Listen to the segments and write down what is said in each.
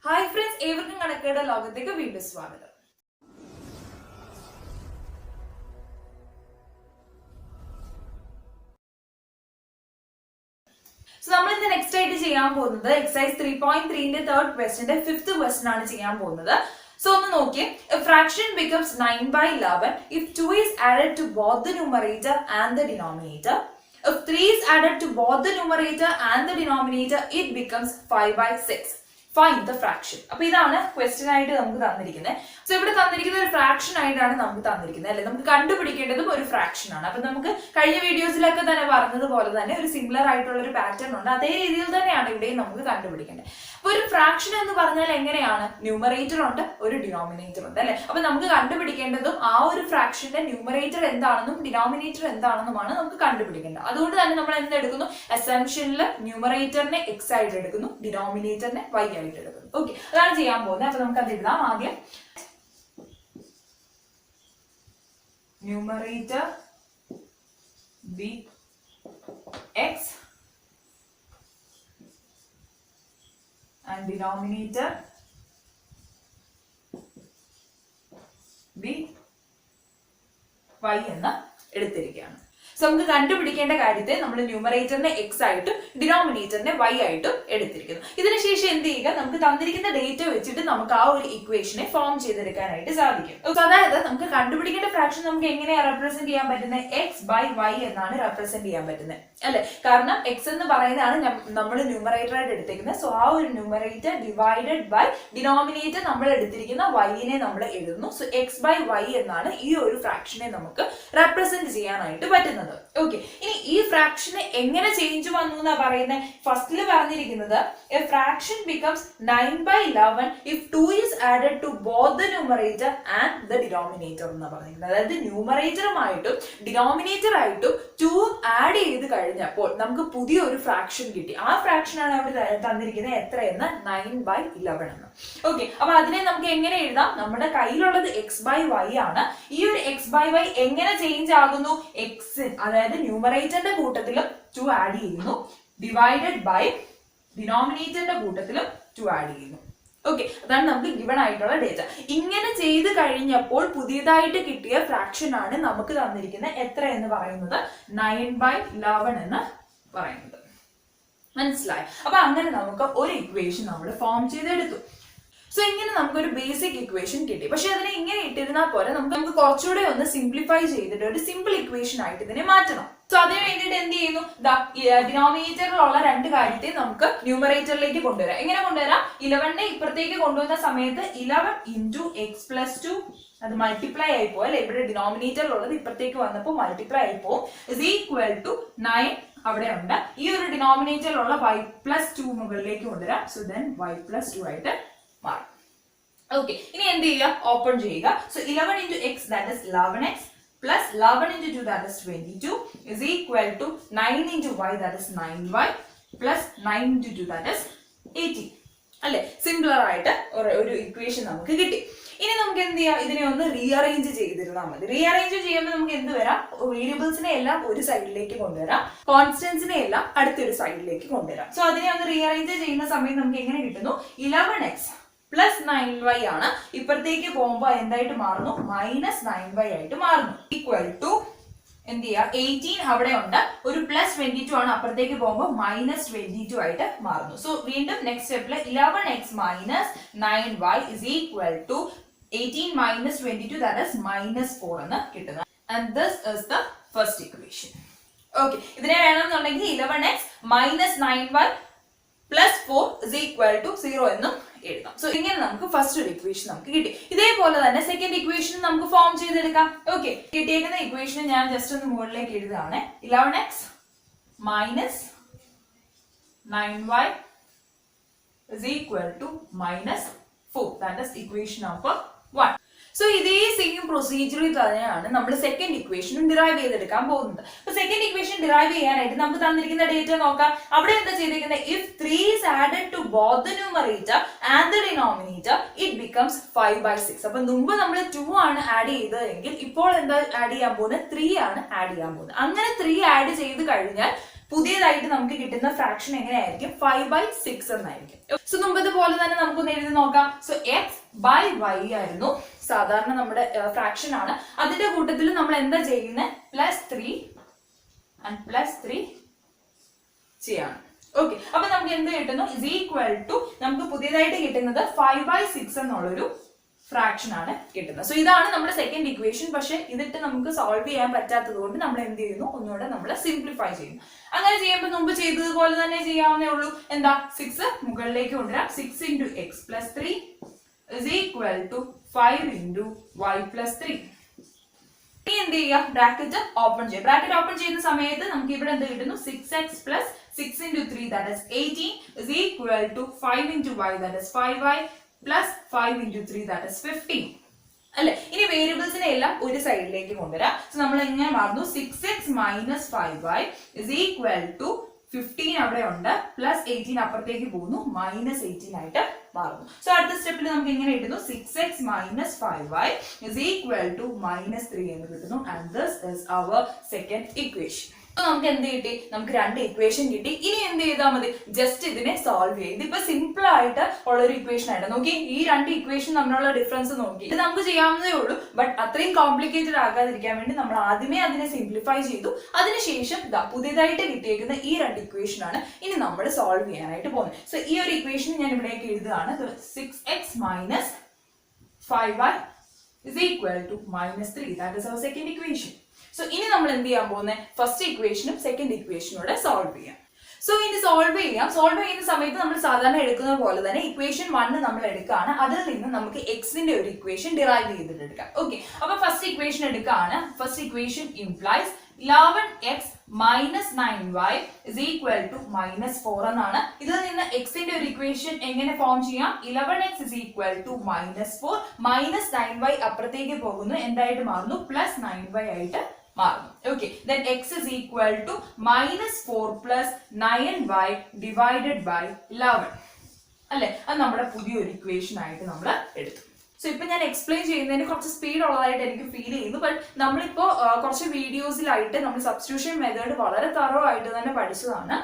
Hi friends, ഏവർക്കും കണക്കുകളുടെ ലോകത്തേക്ക് വീണ്ടും സ്വാഗതം. നമ്മൾ ഇന്ന് നെക്സ്റ്റ് ആയിട്ട് ചെയ്യാൻ പോകുന്നത് എക്സസൈസ് 3.3ന്റെ തേർഡ് ക്വസ്റ്റിന്റെ ഫിഫ്ത് ക്വസ്റ്റൻ ആണ് ചെയ്യാൻ പോകുന്നത്. സോ ഒന്ന് നോക്കിയേ. A fraction becomes 9/11 if 2 is added to both the numerator and the denominator. If 3 is added to both the numerator and the denominator, it becomes 5/6. Find the fraction. അപ്പോൾ ഇതാണ് question ആയിട്ട് നമുക്ക് തന്നിരിക്കുന്നത്. സോ ഇവിടെ തന്നിരിക്കുന്ന ഒരു ഫ്രാക്ഷൻ ആയിട്ടാണ് നമുക്ക് തന്നിരിക്കുന്നത് അല്ലെ. നമുക്ക് കണ്ടുപിടിക്കേണ്ടതും ഒരു ഫ്രാക്ഷൻ ആണ്. അപ്പൊ നമുക്ക് കഴിഞ്ഞ വീഡിയോസിലൊക്കെ തന്നെ പറഞ്ഞതുപോലെ തന്നെ ഒരു സിമിലർ ആയിട്ടുള്ള ഒരു പാറ്റേൺ ഉണ്ട്. അതേ രീതിയിൽ തന്നെയാണ് ഇവിടെയും നമുക്ക് കണ്ടുപിടിക്കേണ്ടത്. അപ്പൊ ഒരു ഫ്രാക്ഷൻ എന്ന് പറഞ്ഞാൽ എങ്ങനെയാണ്? ന്യൂമറേറ്റർ ഉണ്ട്, ഒരു ഡിനോമിനേറ്റർ ഉണ്ട് അല്ലെ. അപ്പൊ നമുക്ക് കണ്ടുപിടിക്കേണ്ടതും ആ ഒരു ഫ്രാക്ഷന്റെ ന്യൂമറേറ്റർ എന്താണെന്നും ഡിനോമിനേറ്റർ എന്താണെന്നുമാണ് നമുക്ക് കണ്ടുപിടിക്കേണ്ടത്. അതുകൊണ്ട് തന്നെ നമ്മൾ എന്തെടുക്കുന്നു? അസംഷനിൽ ന്യൂമറേറ്ററിനെ എക്സ് ആയിട്ട് എടുക്കുന്നു, ഡിനോമിനേറ്ററിനെ വൈ ആയിട്ട് എടുക്കുന്നു. ഓക്കെ, അതാണ് ചെയ്യാൻ പോകുന്നത്. അപ്പൊ നമുക്ക് അത് എഴുതാം. ആദ്യം numerator be x and denominator be y എന്ന് എടുത്തിരിക്കുകയാണ്. സോ നമുക്ക് കണ്ടുപിടിക്കേണ്ട കാര്യത്തെ നമ്മൾ ന്യൂമറേറ്ററിനെ എക്സ് ആയിട്ടും ഡിനോമിനേറ്ററിനെ വൈ ആയിട്ടും എടുത്തിരിക്കുന്നു. ഇതിനുശേഷം എന്ത് ചെയ്യുക? നമുക്ക് തന്നിരിക്കുന്ന ഡേറ്റ വെച്ചിട്ട് നമുക്ക് ആ ഒരു ഇക്വേഷനെ ഫോം ചെയ്തെടുക്കാനായിട്ട് സാധിക്കും. അതായത് നമുക്ക് കണ്ടുപിടിക്കേണ്ട ഫ്രാക്ഷൻ നമുക്ക് എങ്ങനെയാണ് റെപ്രസെന്റ് ചെയ്യാൻ പറ്റുന്നത്? എക്സ് ബൈ വൈ എന്നാണ് റെപ്രസെന്റ് ചെയ്യാൻ പറ്റുന്നത് അല്ലെ. കാരണം എക്സ് എന്ന് പറയുന്നതാണ് നമ്മൾ ന്യൂമറേറ്റർ ആയിട്ട് എടുത്തിരിക്കുന്നത്. സോ ആ ഒരു ന്യൂമറേറ്റർ ഡിവൈഡഡ് ബൈ ഡിനോമിനേറ്റർ നമ്മൾ എടുത്തിരിക്കുന്ന വൈനെ നമ്മൾ എഴുതുന്നു. സോ എക്സ് ബൈ വൈ എന്നാണ് ഈ ഒരു ഫ്രാക്ഷനെ നമുക്ക് റെപ്രസെന്റ് ചെയ്യാനായിട്ട് പറ്റുന്നത്. ഓക്കെ, ഇനി ഈ ഫ്രാക്ഷന് എങ്ങനെ ചേഞ്ച് വന്നു എന്നാ പറയുന്നത്? ഫസ്റ്റില് പറഞ്ഞിരിക്കുന്നത് a fraction becomes 9/11 if 2 is added to both the numerator and the denominator എന്നാ പറഞ്ഞിരിക്കുന്നത്. അതായത് ന്യൂമറേറ്ററുമായിട്ടും ഡിനോമിനേറ്റർ ആയിട്ടും 2 ആഡ് ചെയ്ത് കഴിഞ്ഞപ്പോൾ നമുക്ക് പുതിയൊരു ഫ്രാക്ഷൻ കിട്ടി. ആ ഫ്രാക്ഷൻ ആണ് അവിടെ തന്നിരിക്കുന്നത് എത്രയെന്ന്? 9/11 എന്ന്. ഓക്കെ, അപ്പൊ അതിനെ നമുക്ക് എങ്ങനെ എഴുതാം? നമ്മുടെ കയ്യിലുള്ളത് എക്സ് ബൈ വൈ ആണ്. ഈ ഒരു എക്സ് ബൈ വൈ എങ്ങനെ ചേഞ്ച് ആകുന്നു? എക്സ് അതായത് ന്യൂമറേറ്ററിന്റെ കൂട്ടത്തിലും 2 ആഡ് ചെയ്യുന്നു, ഡിവൈഡഡ് ബൈ ഡിനോമിനേറ്ററിന്റെ കൂട്ടത്തിലും 2 ആഡ് ചെയ്യുന്നു. ഓക്കെ, അതാണ് നമുക്ക് ഗിവൺ ആയിട്ടുള്ള ഡേറ്റ. ഇങ്ങനെ ചെയ്ത് കഴിഞ്ഞപ്പോൾ പുതിയതായിട്ട് കിട്ടിയ ഫ്രാക്ഷൻ ആണ് നമുക്ക് തന്നിരിക്കുന്നത് എത്ര എന്ന് പറയുന്നത്? 9/11 എന്ന് പറയുന്നത്. മനസ്സിലായി? അപ്പൊ അങ്ങനെ നമുക്ക് ഒരു ഇക്വേഷൻ നമ്മൾ ഫോം ചെയ്തെടുത്തു. സോ ഇങ്ങനെ നമുക്കൊരു ബേസിക് ഇക്വേഷൻ കിട്ടി. പക്ഷെ അതിനെ ഇങ്ങനെ ഇട്ടിരുന്നാൽ പോലെ നമുക്ക് കുറച്ചുകൂടെ ഒന്ന് സിംപ്ലിഫൈ ചെയ്തിട്ട് ഒരു സിമ്പിൾ ഇക്വേഷൻ ആയിട്ട് ഇതിനെ മാറ്റണം. സോ അതിന് വേണ്ടിയിട്ട് എന്ത് ചെയ്യുന്നു? ഡിനോമിനേറ്ററിലുള്ള രണ്ട് കാര്യത്തെ നമുക്ക് ന്യൂമറേറ്ററിലേക്ക് കൊണ്ടുവരാം. എങ്ങനെ കൊണ്ടുവരാം? 11നെ ഇപ്പുറത്തേക്ക് കൊണ്ടുവന്ന സമയത്ത് 11 ഇൻറ്റു എക്സ് പ്ലസ് 2 അത് മൾട്ടിപ്ലൈ ആയിപ്പോ അല്ലെ. ഇവിടെ ഡിനോമിനേറ്ററിലുള്ളത് ഇപ്പുറത്തേക്ക് വന്നപ്പോൾ മൾട്ടിപ്ലൈ ആയിപ്പോ ഇസ് ഈക്വൽ ടു 9 അവിടെ ഉണ്ട്. ഈ ഒരു ഡിനോമിനേറ്ററിലുള്ള y പ്ലസ് 2 മുകളിലേക്ക് കൊണ്ടുവരാം. സോ ദെൻ y പ്ലസ് 2 ആയിട്ട് മാറും. ഓക്കെ, ഇനി എന്ത് ചെയ്യുക? ഓപ്പൺ ചെയ്യുക. So 11 into x that is 11x plus 11 into 2 that is 22 is equal to 9 into y that is 9y plus 9 into 2 that is 18 അല്ലെ. സിംപ്ലർ ആയിട്ട് ഒരു ഇക്വേഷൻ നമുക്ക് കിട്ടി. ഇനി നമുക്ക് എന്ത് ചെയ്യാം? ഇതിനെ ഒന്ന് റീഅറേഞ്ച് ചെയ്തിരുന്നാൽ മതി. റീഅറേഞ്ച് ചെയ്യുമ്പോൾ നമുക്ക് എന്ത് വരാം? വേരിയബിൾസിനെ എല്ലാം ഒരു സൈഡിലേക്ക് കൊണ്ടുവരാം, കോൺസ്റ്റൻസിനെ എല്ലാം അടുത്തൊരു സൈഡിലേക്ക് കൊണ്ടുവരാം. സോ അതിനെ ഒന്ന് റീഅറേഞ്ച് ചെയ്യുന്ന സമയത്ത് നമുക്ക് എങ്ങനെ കിട്ടുന്നു? 11x പ്ലസ് 9y ആണ്. ഇപ്പുറത്തേക്ക് പോകുമ്പോൾ എന്തായിട്ട് മാറുന്നു? മൈനസ് 9y ആയിട്ട് മാറുന്നു. ഈക്വൽ ടു എന്ത് ചെയ്യുക? 18 അവിടെ ഉണ്ട്, ഒരു പ്ലസ് 22 ആണ്, അപ്പുറത്തേക്ക് പോകുമ്പോൾ മൈനസ് 22 ആയിട്ട് മാറുന്നു. സോ വീണ്ടും നെക്സ്റ്റ് സ്റ്റെപ്പില് 11x minus 9y is equal to 18 minus 22 that is minus 4 എന്ന് കിട്ടുന്നത്. And this is the first equation. Okay, ഇതിനെ വേണമെന്നുണ്ടെങ്കിൽ 11x minus 9y plus 4 is equal to 0 എന്നും എഴുതാം. സോ ഇങ്ങനെ നമുക്ക് ഫസ്റ്റ് ഒരു ഇക്വേഷൻ നമുക്ക് കിട്ടി. ഇതേപോലെ തന്നെ സെക്കൻഡ് ഇക്വേഷൻ നമുക്ക് ഫോം ചെയ്തെടുക്കാം. ഓക്കെ, കിട്ടിയേക്കുന്ന ഇക്വേഷൻ ഞാൻ ജസ്റ്റ് ഒന്ന് മുകളിലേക്ക് എഴുതുകയാണ്. 11x minus 9y is equal to minus 4. That is equation number 1. So ഇതേ സെയിം പ്രൊസീജിയറിൽ തന്നെയാണ് നമ്മൾ സെക്കൻഡ് ഇക്വേഷനും ഡിറൈവ് ചെയ്തെടുക്കാൻ പോകുന്നത്. അപ്പൊ സെക്കൻഡ് ഇക്വേഷൻ ഡിറൈവ് ചെയ്യാനായിട്ട് നമുക്ക് തന്നിരിക്കുന്ന ഡേറ്റ നോക്കാം. അവിടെ എന്താ ചെയ്തിരിക്കുന്നത്? If 3 is added to both the numerator and the denominator it becomes 5/6. അപ്പൊ മുമ്പ് നമ്മൾ 2 ആണ് ആഡ് ചെയ്തതെങ്കിൽ ഇപ്പോൾ എന്താ ആഡ് ചെയ്യാൻ പോകുന്നത്? 3 ആണ് ആഡ് ചെയ്യാൻ പോകുന്നത്. അങ്ങനെ 3 ആഡ് ചെയ്ത് കഴിഞ്ഞാൽ പുതിയതായിട്ട് നമുക്ക് കിട്ടുന്ന ഫ്രാക്ഷൻ എങ്ങനെയായിരിക്കും 5/6 എന്നായിരിക്കും. സോ മുമ്പതുപോലെ തന്നെ നമുക്കൊന്ന് എഴുതി നോക്കാം. സോ x/y ആയിരുന്നു സാധാരണ നമ്മുടെ ഫ്രാക്ഷൻ ആണ്. അതിന്റെ കൂട്ടത്തിൽ നമ്മൾ എന്താ ചെയ്യുന്നത്, +3 and +3 ചെയ്യാണ്. ഓക്കെ, അപ്പൊ നമുക്ക് എന്ത് കിട്ടുന്നു, ഇസ് ഈക്വൽ ടു നമുക്ക് പുതിയതായിട്ട് കിട്ടുന്നത് 5/6 എന്നുള്ളൊരു ഫ്രാക്ഷൻ ആണ് കിട്ടുന്നത്. സോ ഇതാണ് നമ്മുടെ സെക്കൻഡ് ഇക്വേഷൻ. പക്ഷെ ഇതിട്ട് നമുക്ക് സോൾവ് ചെയ്യാൻ പറ്റാത്തത് കൊണ്ട് നമ്മൾ എന്ത് ചെയ്യുന്നു, ഒന്നുകൂടെ നമ്മൾ സിംപ്ലിഫൈ ചെയ്യുന്നു. അങ്ങനെ ചെയ്യുമ്പോൾ മുമ്പ് ചെയ്തതുപോലെ തന്നെ ചെയ്യാവുന്നേ ഉള്ളൂ. എന്താ, 6 മുകളിലേക്ക് കൊണ്ടുവരാം. 6 into x plus 3 is equal to 5 into y plus 3. ഇനി എന്ത് ചെയ്യുക, ബ്രാക്കറ്റ് ഓപ്പൺ ചെയ്യുക. ബ്രാക്കറ്റ് ഓപ്പൺ ചെയ്യുന്ന സമയത്ത് നമുക്ക് ഇവിടെ എന്ത് കിട്ടുന്നു, 6x plus 6 into 3 that is 18 is equal to 5 into y that is 5y plus 5 into 3 that is 15 അല്ലെ. ഇനി വേരിയബിൾസിനെ എല്ലാം ഒരു സൈഡിലേക്ക് കൊണ്ടുവരാം. സോ നമ്മൾ എങ്ങനെ മാറുന്നു, 6x minus 5y is equal to 15 അവിടെ ഉണ്ട്, പ്ലസ് 18 അപ്പുറത്തേക്ക് പോകുന്നു, -18 ആയിട്ട് മാറുന്നു. സോ അടുത്ത സ്റ്റെപ്പിൽ നമുക്ക് ഇങ്ങനെ കിട്ടുന്നു, 6x minus 5y is equal to -3 എന്ന് കിട്ടുന്നു. And this is our second equation. നമുക്ക് എന്ത് കിട്ടി, നമുക്ക് രണ്ട് ഇക്വേഷൻ കിട്ടി. ഇനി എന്ത് ചെയ്താൽ മതി, ജസ്റ്റ് ഇതിനെ സോൾവ് ചെയ്യും. ഇതിപ്പോ സിമ്പിൾ ആയിട്ട് ഉള്ളൊരു ഇക്വേഷൻ ആയിട്ട് നോക്കി, ഈ രണ്ട് ഇക്വേഷൻ തമ്മിലുള്ള ഡിഫറൻസ് നോക്കി ഇത് നമുക്ക് ചെയ്യാവുന്നതേ ഉള്ളൂ. ബട്ട് അത്രയും കോംപ്ലിക്കേറ്റഡ് ആകാതിരിക്കാൻ വേണ്ടി നമ്മൾ ആദ്യമേ അതിനെ സിംപ്ലിഫൈ ചെയ്തു. അതിനുശേഷം പുതിയതായിട്ട് കിട്ടിയേക്കുന്ന ഈ രണ്ട് ഇക്വേഷൻ ആണ് ഇനി നമ്മൾ സോൾവ് ചെയ്യാനായിട്ട് പോകുന്നത്. സോ ഈ ഒരു ഇക്വേഷൻ ഞാൻ ഇവിടേക്ക് എഴുതുകയാണ്. 6x minus 5y is equal to -3. That is our second equation. So ഇനി നമ്മൾ എന്ത് ചെയ്യാൻ പോകുന്നത്, ഫസ്റ്റ് ഇക്വേഷനും സെക്കൻഡ് ഇക്വേഷനോടെ സോൾവ് ചെയ്യാം. സോ ഇനി സോൾവ് ചെയ്യാം. സോൾവ് ചെയ്യുന്ന സമയത്ത് നമ്മൾ സാധാരണ എടുക്കുന്ന പോലെ തന്നെ ഇക്വേഷൻ 1 നമ്മൾ എടുക്കുകയാണ്. അതിൽ നിന്ന് നമുക്ക് എക്സിന്റെ ഒരു ഇക്വേഷൻ ഡിറൈവ് ചെയ്തിട്ട് എടുക്കാം. ഓക്കെ, അപ്പൊ ഫസ്റ്റ് ഇക്വേഷൻ എടുക്കുകയാണ്. First equation implies 11x minus 9y is equal to -4 എന്നാണ്. ഇതിൽ നിന്ന് എക്സിന്റെ ഒരു ഇക്വേഷൻ എങ്ങനെ ഫോം ചെയ്യാം, 11x is equal to -4 -9y അപ്പുറത്തേക്ക് പോകുന്നു, എന്തായിട്ട് മാറുന്നു, +9y ആയിട്ട് മാറുന്നു. Okay, then x is equal to -4 plus 9y divided by 11 അല്ലെ. അത് നമ്മുടെ പുതിയൊരു ഇക്വേഷൻ ആയിട്ട് നമ്മൾ എടുത്തു. സോ ഇപ്പൊ ഞാൻ എക്സ്പ്ലെയിൻ ചെയ്യുന്നതിന് കുറച്ച് സ്പീഡ് ഉള്ളതായിട്ട് എനിക്ക് ഫീൽ ചെയ്യുന്നു. ബട്ട് നമ്മളിപ്പോ കുറച്ച് വീഡിയോസിലായിട്ട് നമ്മൾ സബ്സ്റ്റിറ്റ്യൂഷൻ മെത്തേഡ് വളരെ തറോ ആയിട്ട് തന്നെ പഠിച്ചതാണ്.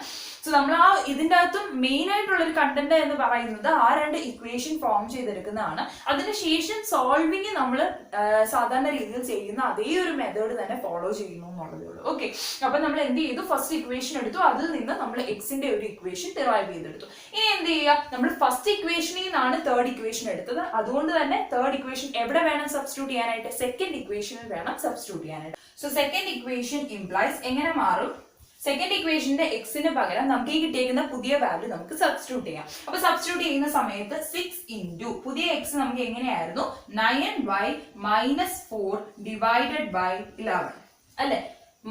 സോ നമ്മൾ ആ ഇതിൻ്റെ അകത്തും മെയിൻ ആയിട്ടുള്ള ഒരു കണ്ടന്റ് എന്ന് പറയുന്നത് ആ രണ്ട് ഇക്വേഷൻ ഫോം ചെയ്തെടുക്കുന്നതാണ്. അതിനുശേഷം സോൾവിങ് നമ്മൾ സാധാരണ രീതിയിൽ ചെയ്യുന്ന അതേ ഒരു മെത്തേഡ് തന്നെ ഫോളോ ചെയ്യുന്നു എന്നുള്ളതേ ഉള്ളൂ. ഓക്കെ, അപ്പൊ നമ്മൾ എന്ത് ചെയ്തു, ഫസ്റ്റ് ഇക്വേഷൻ എടുത്തു, അതിൽ നിന്ന് നമ്മൾ എക്സിന്റെ ഒരു ഇക്വേഷൻ ഡിറൈവ് ചെയ്തെടുത്തു. ഇനി എന്ത് ചെയ്യുക, നമ്മൾ ഫസ്റ്റ് ഇക്വേഷനിൽ നിന്നാണ് തേർഡ് ഇക്വേഷൻ എടുത്തത്. അതുകൊണ്ട് തന്നെ തേർഡ് ഇക്വേഷൻ എവിടെ വേണം സബ്സ്റ്റിറ്റ്യൂട്ട് ചെയ്യാനായിട്ട്, സെക്കൻഡ് ഇക്വേഷനിൽ വേണം സബ്സ്റ്റിറ്റ്യൂട്ട് ചെയ്യാനായിട്ട്. സോ സെക്കൻഡ് ഇക്വേഷൻ ഇംപ്ലൈസ് എങ്ങനെ മാറും, സെക്കൻഡ് ഇക്വേഷന്റെ എക്സിന് പകരം നമുക്ക് ഈ കിട്ടിയേക്കുന്ന പുതിയ വാല്യൂ നമുക്ക് സബ്സ്റ്റിറ്റ്യൂട്ട് ചെയ്യാം. അപ്പൊ സബ്സ്റ്റിറ്റ്യൂട്ട് ചെയ്യുന്ന സമയത്ത് 6 into പുതിയ എക്സ് നമുക്ക് എങ്ങനെയായിരുന്നു, 9y minus 4 divided by 11 അല്ലെ.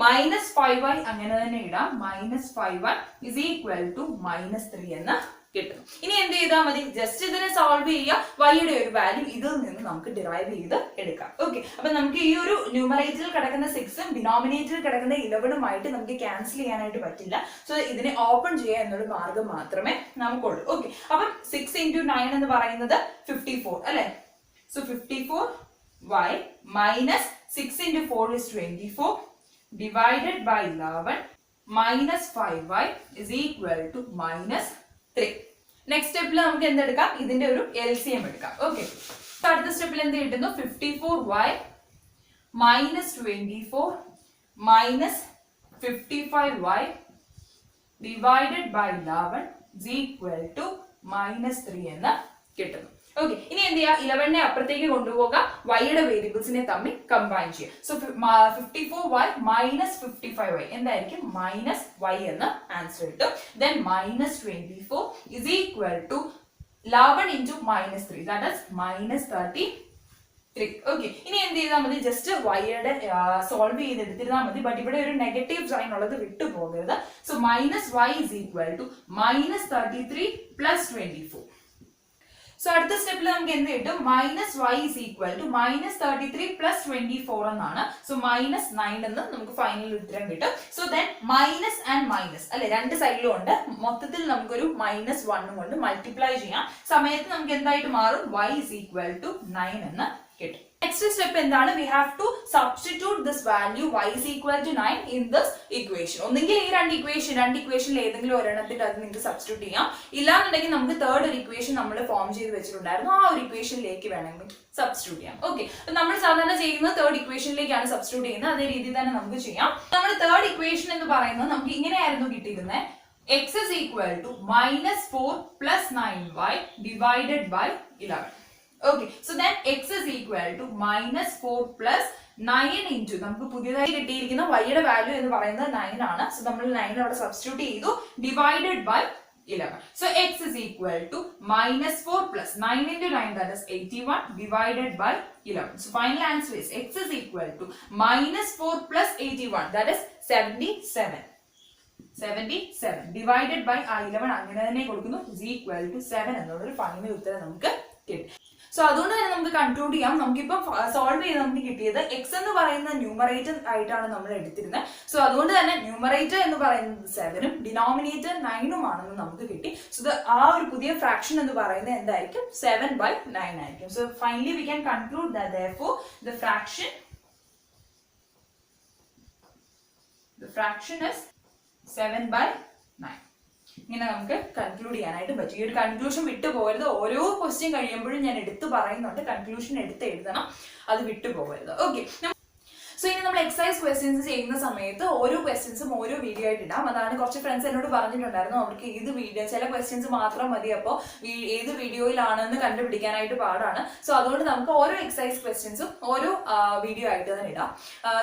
-5y അങ്ങനെ തന്നെ ഇടാം, -5y is equal to -3 എന്ന് കിട്ടും. ഇനി എന്ത് ചെയ്താൽ മതി, ജസ്റ്റ് ഇതിനെ സോൾവ് ചെയ്യുക, വൈയുടെ ഒരു വാല്യൂ ഇതിൽ നിന്ന് നമുക്ക് ഡിറൈവ് ചെയ്ത് എടുക്കാം. ഓക്കെ, അപ്പൊ നമുക്ക് ഈ ഒരു ന്യൂമറേറ്ററിൽ കിടക്കുന്ന 6ഉം ഡിനോമിനേറ്ററിൽ കിടക്കുന്ന 11ഉമായിട്ട് നമുക്ക് ക്യാൻസൽ ചെയ്യാനായിട്ട് പറ്റില്ല. സോ ഇതിനെ ഓപ്പൺ ചെയ്യുക എന്നൊരു മാർഗം മാത്രമേ നമുക്കുള്ളൂ. ഓക്കെ, അപ്പം 6 into 9 എന്ന് പറയുന്നത് 54 അല്ലെ. So 54y minus 6 into 4 is 24 divided by 11 minus 5y is equal to -3. Next സ്റ്റെപ്പിൽ നമുക്ക് എന്തെടുക്കാം, ഇതിന്റെ ഒരു LCM എടുക്കാം. ഓക്കെ, അടുത്ത സ്റ്റെപ്പിൽ എന്ത് കിട്ടുന്നു, 54y minus 24 minus 55y divided by 11 is equal to -3 എന്ന് കിട്ടുന്നു. ഓക്കെ, ഇനി എന്ത് ചെയ്യുക, 11നെ അപ്പുറത്തേക്ക് കൊണ്ടുപോകുക, വൈയുടെ വേരിയബിൾസിനെ തമ്മിൽ കമ്പൈൻ ചെയ്യുക. സോ 54y minus 55y എന്തായിരിക്കും, -y എന്ന് ആൻസർ കിട്ടും. Then -24 is equal to 11 into -3 that is -33. Okay, ഇനി എന്ത് ചെയ്താൽ മതി, ജസ്റ്റ് വൈയുടെ സോൾവ് ചെയ്തെടുത്തിരുന്നാൽ മതി. ബട്ട് ഇവിടെ ഒരു നെഗറ്റീവ് സൈൻ ഉള്ളത് വിട്ടു പോകരുത്. So -y is equal to -33 plus 24. So അടുത്ത സ്റ്റെപ്പിൽ നമുക്ക് എന്ത് കിട്ടും, -y is equal to -33 plus 24 എന്നാണ്. സോ -9 എന്ന് നമുക്ക് ഫൈനൽ ഉത്തരം കിട്ടും. So then minus and minus അല്ലെ, രണ്ട് സൈഡിലും ഉണ്ട്. മൊത്തത്തിൽ നമുക്കൊരു -1 കൊണ്ട് മൾട്ടിപ്ലൈ ചെയ്യാം. സമയത്ത് നമുക്ക് എന്തായിട്ട് മാറും, y is equal to 9 എന്ന് കിട്ടും. നെക്സ്റ്റ് സ്റ്റെപ്പ് എന്താണ്? We have to substitute this value y is equal to 9 in this equation. ഒന്നെങ്കിൽ ഈ രണ്ട് ഇക്വേഷനിൽ ഏതെങ്കിലും ഒരെണ്ണത്തിന്റെ അത് നിങ്ങൾക്ക് സബ്സ്റ്റിറ്റ്യൂട്ട് ചെയ്യാം. ഇല്ലാന്നുണ്ടെങ്കിൽ നമുക്ക് തേർഡ് ഒരു ഇക്വേഷൻ നമ്മൾ ഫോം ചെയ്ത് വെച്ചിട്ടുണ്ടായിരുന്നു, ആ ഒരു ഇക്വേഷനിലേക്ക് വേണമെങ്കിൽ സബ്സ്റ്റിറ്റ്യൂട്ട് ചെയ്യാം. ഓക്കെ, നമ്മൾ സാധാരണ ചെയ്യുന്നത് തേർഡ് ഇക്വേഷനിലേക്കാണ് സബ്സ്റ്റിറ്റ്യൂട്ട് ചെയ്യുന്നത്. അതേ രീതിയിൽ തന്നെ നമുക്ക് ചെയ്യാം. നമ്മുടെ തേർഡ് ഇക്വേഷൻ എന്ന് പറയുന്നത് നമുക്ക് ഇങ്ങനെയായിരുന്നു കിട്ടിയിരുന്നത്, x is equal to -4 plus 9y divided by 11. Okay, so then x is equal to -4 plus 9 into നമുക്ക് പുതിയതായി കിട്ടിയിരിക്കുന്ന y യുടെ വാല്യൂ എന്ന് പറയുന്നത് 9 ആണ്. സോ നമ്മൾ 9 അവിടെ സബ്സ്റ്റിറ്റ്യൂട്ട് ചെയ്തു, divided by 11. So x is equal to -4 plus 9 into 9, that is 81, divided by 11. So final answer is x is equal to -4 plus 81, that is 77. 77 divided by 11 അങ്ങനെ തന്നെ കൊടുക്കുന്നു, is equal to 7 എന്നുള്ളൊരു final ഉത്തരം നമുക്ക് കിട്ടി. So അതുകൊണ്ട് തന്നെ നമുക്ക് കൺക്ലൂഡ് ചെയ്യാം, നമുക്കിപ്പം സോൾവ് ചെയ്ത് നമുക്ക് കിട്ടിയത് എക്സ് എന്ന് പറയുന്ന ന്യൂമറേറ്റർ ആയിട്ടാണ് നമ്മൾ എടുത്തിരുന്നത്. സോ അതുകൊണ്ട് തന്നെ ന്യൂമറേറ്റർ എന്ന് പറയുന്നത് 7ഉം ഡിനോമിനേറ്റർ 9ഉം ആണെന്ന് നമുക്ക് കിട്ടി. സോ ആ ഒരു പുതിയ ഫ്രാക്ഷൻ എന്ന് പറയുന്നത് എന്തായിരിക്കും? 7/9 ആയിരിക്കും. So finally we can conclude that therefore the fraction is 7/9. ഇങ്ങനെ നമുക്ക് കൺക്ലൂഡ് ചെയ്യാനായിട്ട് പറ്റും. ഈ ഒരു കൺക്ലൂഷൻ വിട്ടുപോകരുത്. ഓരോ ക്വസ്റ്റ്യൻ കഴിയുമ്പോഴും ഞാൻ എടുത്തു പറയുന്നുണ്ട്, കൺക്ലൂഷൻ എടുത്ത് എഴുതണം, അത് വിട്ടുപോകരുത്. ഓക്കെ, സോ ഇനി നമ്മൾ എക്സസൈസ് ക്വസ്റ്റ്യൻസ് ചെയ്യുന്ന സമയത്ത് ഓരോ ക്വസ്റ്റ്യൻസും ഓരോ വീഡിയോ ആയിട്ട് ഇടാം. അതാണ് കുറച്ച് ഫ്രണ്ട്സ് എന്നോട് പറഞ്ഞിട്ടുണ്ടായിരുന്നു, അവർക്ക് ഏത് വീഡിയോ, ചില ക്വസ്റ്റ്യൻസ് മാത്രം മതി, അപ്പോൾ ഏത് വീഡിയോയിലാണെന്ന് കണ്ടുപിടിക്കാനായിട്ട് പാടാണ്. സോ അതുകൊണ്ട് നമുക്ക് ഓരോ എക്സസൈസ് ക്വസ്റ്റ്യൻസും ഓരോ വീഡിയോ ആയിട്ട് തന്നെ ഇടാം.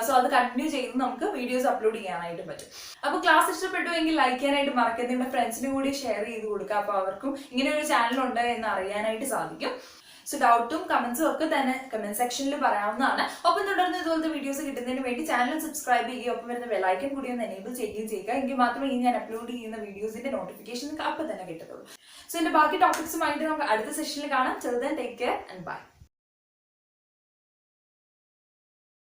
സോ അത് കണ്ടിന്യൂ ചെയ്ത് നമുക്ക് വീഡിയോസ് അപ്ലോഡ് ചെയ്യാനായിട്ട് പറ്റും. അപ്പോൾ ക്ലാസ് ഇഷ്ടപ്പെട്ടുവെങ്കിൽ ലൈക്ക് ചെയ്യാനായിട്ട് മറക്കരുത്, നിങ്ങളുടെ ഫ്രണ്ട്സിനും കൂടി ഷെയർ ചെയ്ത് കൊടുക്കുക. അപ്പോൾ അവർക്കും ഇങ്ങനെ ഒരു ചാനൽ ഉണ്ട് എന്ന് അറിയാനായിട്ട് സാധിക്കും. സോ ഡൗട്ടും കമന്റ്സും ഒക്കെ തന്നെ കമന്റ് സെക്ഷനിൽ പറയാവുന്നതാണ്. ഒപ്പം തുടർന്ന് ഇതുപോലത്തെ വീഡിയോസ് കിട്ടുന്നതിന് വേണ്ടി ചാനൽ സബ്സ്ക്രൈബ് ചെയ്യുകയും ഒപ്പം വരുന്ന ബെല്ലൈക്കൺ കൂടി ഒന്ന് എനേബിൾ ചെയ്യുകയും ചെയ്യുക. എങ്കിൽ മാത്രമേ ഇനി ഞാൻ അപ്ലോഡ് ചെയ്യുന്ന വീഡിയോസിന്റെ നോട്ടിഫിക്കേഷൻ അപ്പം തന്നെ കിട്ടത്തുള്ളൂ. സോ ഇതിന്റെ ബാക്കി ടോപ്പിക്സുമായിട്ട് നമുക്ക് അടുത്ത സെഷനിൽ കാണാം. Till then, take care and bye.